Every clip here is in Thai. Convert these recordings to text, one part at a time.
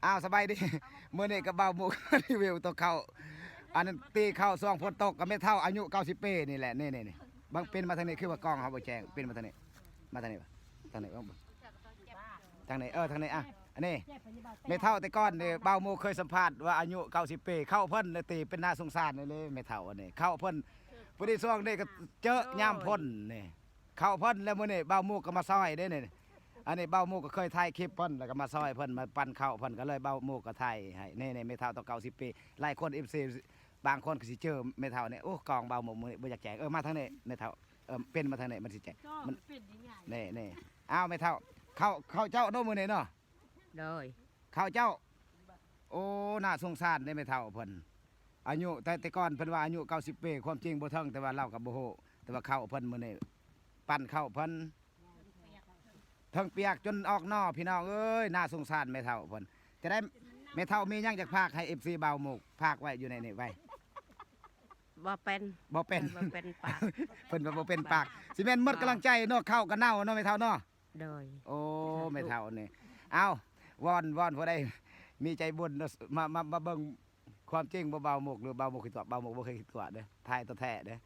อ้าวสบายดีมื้อนี้ก็เบาหมูรีวิวตัวเข้าอันนั้นตีเข้าซองฝนตกก็ไม่เท่าอายุ90ปีนี่แหละนี่บางเป็นมาทางนี้คือว่ากล้องเขาบ่แจ้งเป็นมาทางนี้มาทางนี้บ่ทางนี้บ่ทางนี้ทางนี้อ่ะอันนี้ไม่เท่าแต่ก่อนนี่เบาหมูเคยสัมภาษณ์ว่าอายุ90ปีเข้าเพิ่นเลยตีเป็นน่าสงสารเลยไม่เท่าอันนี้เข้าเพิ่นผู้ที่ช่วงนี้ก็เจอยามพ่นนี่เข้าเพิ่นแล้วมื้อนี้เบาหมูก็มาซอยเด้นี่อันนี้เบาหมูก็เคยถ่ายคลิปเพิ่นแล้วก็มาซอยเพิ่นมาปั่นข้าวเพิ่นก็เลยเบาหมูก็ถ่ายให้นี่ไม่เท่าต่อ90ปีหลายคน FC บางคนก็สิเจอไม่เท่านี่โอ้กองเบาหมูมื้อนี้บ่อยากแจกมาทางนี้ไม่เท่าเป็นมาทางนี้มันสิแจกมันนี่อ้าวไม่เท่าเข้าเจ้าโน้มื้อนี้เนาะโดยเข้าเจ้าโอ้น่าสงสารได้ไม่เท่าเพิ่นอายุแต่ก่อนเพิ่นว่าอายุ90ปีความจริงบ่เทิงแต่ว่าเราก็บ่ฮู้แต่ว่าเข้าเพิ่นมื้อนี้ปั่นเข้าเพิ่นทั้งเปียกจนออกนอพี่น้องเอ้ยน่าสงสารแม่เฒ่าเพิ่นจะได้แม่เฒ่ามีหยังจากภาคให้ FC เบาหมกภาคไว้อยู่ในนี่ไว้บ่เป็นบ่เป็นปากเพิ่นบ่เป็นปากสิแม่นหมดกำลังใจเนาะเข้าก็เน่าเนาะแม่เฒ่าเนาะโดยโอ้แม่เฒ่านี่เอาวอนผู้ใดมีใจบุญมาเบิ่งความจริงบ่เบาหมกหรือเบาหมกคือตัวเบาหมกบ่เคยคิดตัวเด้อทายตัวแท้เด้อ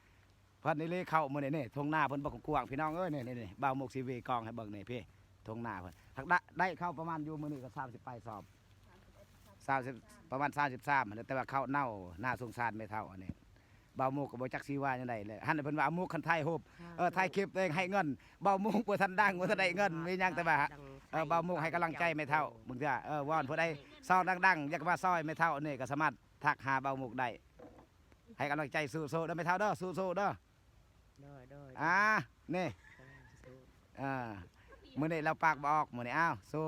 เพิ่นนี่เลยเข้ามื้อนี่ทงหน้าเพิ่นบ่กว้างพี่น้องเอ้ยนี่เบาหมกซีวีกองให้เบิ่งนี่พี่ทงหน้าเพิ่นทักได้เข้าประมาณอยู่มื้อนี้ก็30ไปสอบ30ประมาณ33แต่ว่าเข้าเน่าน่าสงสารไม่เท่าอันนี้เบาหมกก็บ่จักสิว่าจังได๋เลยหั่นเพิ่นว่าเอาหมกคันไทยโฮบถ่ายคลิปตัวเองให้เงินเบาหมกบ่ทันดังบ่ทันได้เงินมีหยังแต่ว่าเบาหมกให้กำลังใจไม่เท่ามึงเด้อวอนผู้ใดซองดังๆอยากมาซอยไม่เท่านี่ก็สามารถทักหาเบาหมกได้ให้กำลังใจสู้ๆเด้อไม่เท่าเด้อสู้ๆเด้อนี่มื้อนี้เราปากบ่ออกมื้อนี้อ้าวสู้